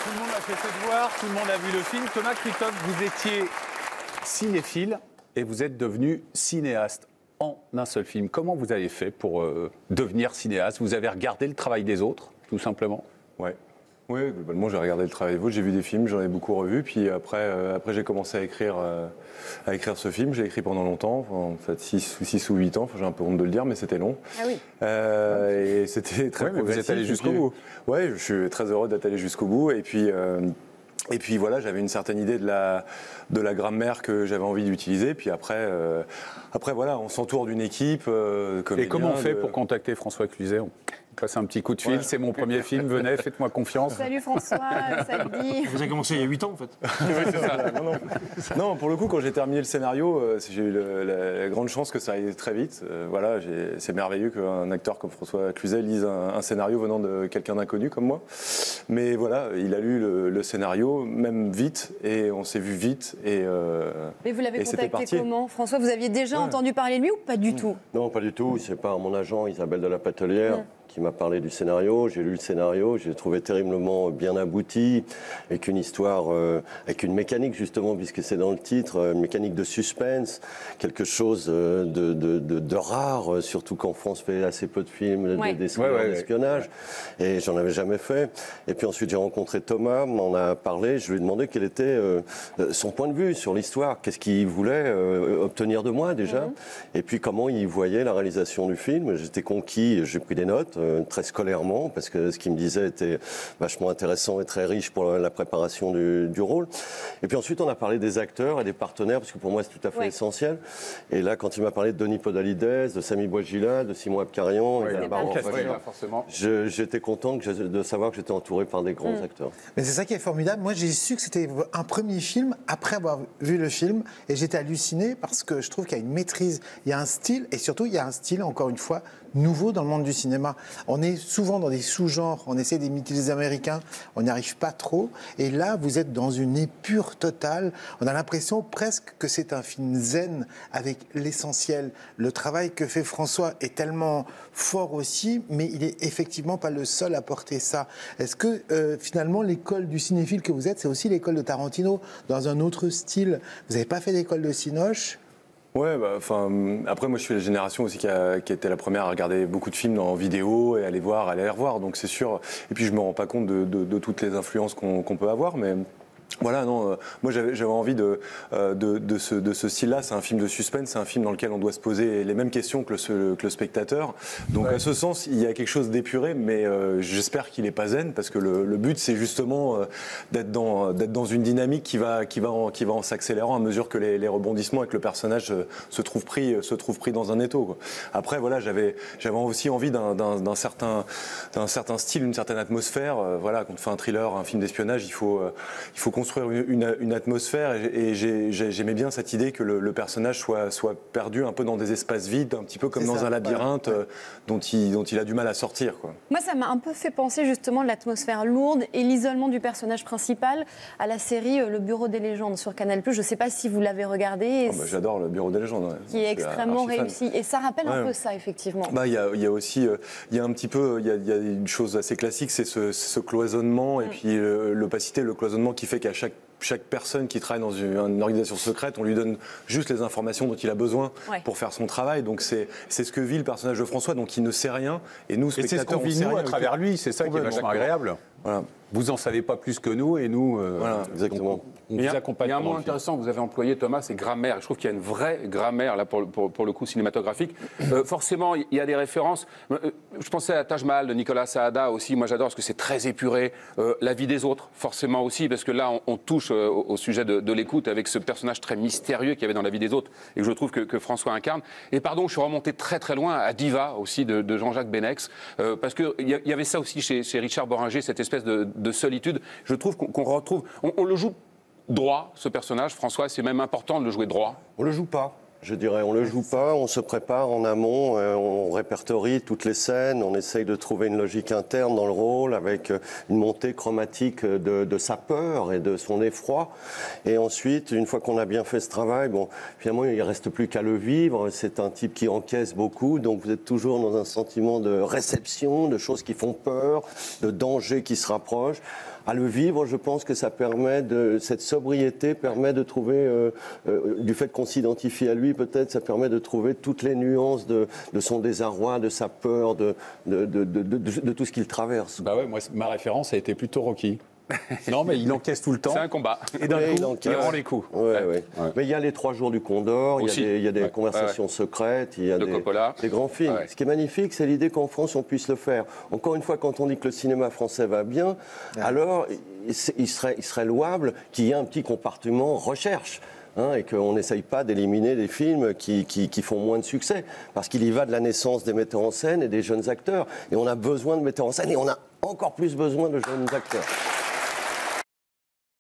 Tout le monde a fait ses devoirs, tout le monde a vu le film. Thomas Kristof, vous étiez cinéphile et vous êtes devenu cinéaste en un seul film. Comment vous avez fait pour devenir cinéaste? Vous avez regardé le travail des autres, tout simplement? Ouais. Oui, globalement, j'ai regardé le travail des autres, j'ai vu des films, j'en ai beaucoup revu. Puis après j'ai commencé à écrire ce film. Je l'ai écrit pendant longtemps, en fait 6 ou 8 ans. Enfin, j'ai un peu honte de le dire, mais c'était long. Ah oui. Et c'était très progressif. Vous êtes allé jusqu'au bout. Oui, je suis très heureux d'être allé jusqu'au bout. Et puis voilà, j'avais une certaine idée de la grammaire que j'avais envie d'utiliser. Puis après voilà, on s'entoure d'une équipe. Et comment on fait pour contacter François Cluzet? On passe un petit coup de fil, c'est mon premier film, venez, faites-moi confiance. Salut François, ça te dit? Vous avez commencé il y a 8 ans en fait. Oui, c'est ça. Non, pour le coup, quand j'ai terminé le scénario, j'ai eu la grande chance que ça aille très vite. Voilà, c'est merveilleux qu'un acteur comme François Cluzet lise un scénario venant de quelqu'un d'inconnu comme moi. Mais voilà, il a lu le scénario, même vite, et on s'est vu vite. Mais vous l'avez contacté parti. Comment, François? Vous aviez déjà entendu parler de lui ou pas du tout? Non, pas du tout. C'est par mon agent Isabelle de la Patelière qui m'a parlé du scénario. J'ai lu le scénario, j'ai trouvé terriblement bien abouti, avec une histoire, avec une mécanique justement, puisque c'est dans le titre, une mécanique de suspense, quelque chose de rare, surtout qu'en France fait assez peu de films d'espionnage, et j'en avais jamais fait. Et puis ensuite j'ai rencontré Thomas, on a parlé, je lui ai demandé quel était son point de vue sur l'histoire, qu'est-ce qu'il voulait obtenir de moi déjà, et puis comment il voyait la réalisation du film. J'étais conquis, j'ai pris des notes, très scolairement, parce que ce qu'il me disait était vachement intéressant et très riche pour la préparation du rôle. Et puis ensuite, on a parlé des acteurs et des partenaires, parce que pour moi, c'est tout à fait essentiel. Et là, quand il m'a parlé de Denis Podalides, de Samy Bouajila, de Simon Abkarian, j'étais content de savoir que j'étais entouré par des grands acteurs. Mais c'est ça qui est formidable. Moi, j'ai su que c'était un premier film après avoir vu le film, et j'étais halluciné parce que je trouve qu'il y a une maîtrise, il y a un style, et surtout, il y a un style, encore une fois, nouveau dans le monde du cinéma. On est souvent dans des sous-genres, on essaie d'imiter les Américains, on n'y arrive pas trop. Et là, vous êtes dans une épure totale. On a l'impression presque que c'est un film zen avec l'essentiel. Le travail que fait François est tellement fort aussi, mais il est effectivement pas le seul à porter ça. Est-ce que finalement l'école du cinéphile que vous êtes, c'est aussi l'école de Tarantino dans un autre style? Vous n'avez pas fait d'école de Cinoche? Ouais, après moi je suis la génération aussi qui a été la première à regarder beaucoup de films en vidéo et à les revoir, donc c'est sûr. Et puis je me rends pas compte de toutes les influences qu'on peut avoir, mais voilà, non, moi j'avais envie de ce style-là. C'est un film de suspense, c'est un film dans lequel on doit se poser les mêmes questions que le spectateur. Donc à ce sens, il y a quelque chose d'épuré, mais j'espère qu'il n'est pas zen, parce que le but c'est justement d'être dans une dynamique qui va en s'accélérant à mesure que les rebondissements et que le personnage se trouve pris dans un étau, quoi. Après voilà, j'avais aussi envie d'un certain style, une certaine atmosphère. Voilà, quand on fait un thriller, un film d'espionnage, il faut construire une atmosphère, et j'aimais bien cette idée que le personnage soit perdu un peu dans des espaces vides, un petit peu comme dans un labyrinthe dont il a du mal à sortir, quoi. Moi, ça m'a un peu fait penser justement l'atmosphère lourde et l'isolement du personnage principal à la série Le Bureau des légendes sur Canal+. Je ne sais pas si vous l'avez regardé. J'adore Le Bureau des légendes. Qui est extrêmement réussi. Et ça rappelle un peu ça, effectivement. Il y a aussi, il y a un petit peu, il y a une chose assez classique, c'est ce cloisonnement, et puis l'opacité, le cloisonnement qui fait qu'à chaque personne qui travaille dans une organisation secrète, on lui donne juste les informations dont il a besoin pour faire son travail. Donc c'est ce que vit le personnage de François, donc il ne sait rien, et nous, spectateurs, on sait rien à travers lui, c'est ça qui est vachement agréable. Voilà. Vous en savez pas plus que nous, et nous, voilà, exactement. On vous accompagne. Il y a un mot intéressant que vous avez employé, Thomas, c'est grammaire. Je trouve qu'il y a une vraie grammaire là pour le coup cinématographique. Forcément, il y a des références. Je pensais à Taj Mahal de Nicolas Saada aussi. Moi, j'adore parce que c'est très épuré. La vie des autres, forcément aussi, parce que là, on touche au sujet de l'écoute avec ce personnage très mystérieux qu'il y avait dans La vie des autres et que je trouve que François incarne. Et pardon, je suis remonté très très loin à Diva aussi de Jean-Jacques Benex, parce que il y avait ça aussi chez Richard Boringer, cette espèce de solitude. Je trouve qu'on retrouve, on le joue droit, ce personnage, François, c'est même important de le jouer droit. On le joue pas. Je dirais, on ne le joue pas, on se prépare en amont, on répertorie toutes les scènes, on essaye de trouver une logique interne dans le rôle avec une montée chromatique de sa peur et de son effroi. Et ensuite, une fois qu'on a bien fait ce travail, bon, finalement, il ne reste plus qu'à le vivre. C'est un type qui encaisse beaucoup, donc vous êtes toujours dans un sentiment de réception, de choses qui font peur, de dangers qui se rapprochent. À le vivre, je pense que ça permet cette sobriété permet de trouver, du fait qu'on s'identifie à lui, peut-être, ça permet de trouver toutes les nuances de son désarroi, de sa peur, de tout ce qu'il traverse. Bah ouais, moi, ma référence a été plutôt Rocky. Non, mais il encaisse tout le temps. C'est un combat. Et d'un Oui, coup, il rend les coups. Ouais. Mais il y a les 3 jours du Condor, il y a des conversations secrètes, il y a des grands films. Ouais. Ce qui est magnifique, c'est l'idée qu'en France, on puisse le faire. Encore une fois, quand on dit que le cinéma français va bien, alors il serait louable qu'il y ait un petit compartiment recherche. Et qu'on n'essaye pas d'éliminer des films qui font moins de succès. Parce qu'il y va de la naissance des metteurs en scène et des jeunes acteurs. Et on a besoin de metteurs en scène et on a encore plus besoin de jeunes acteurs.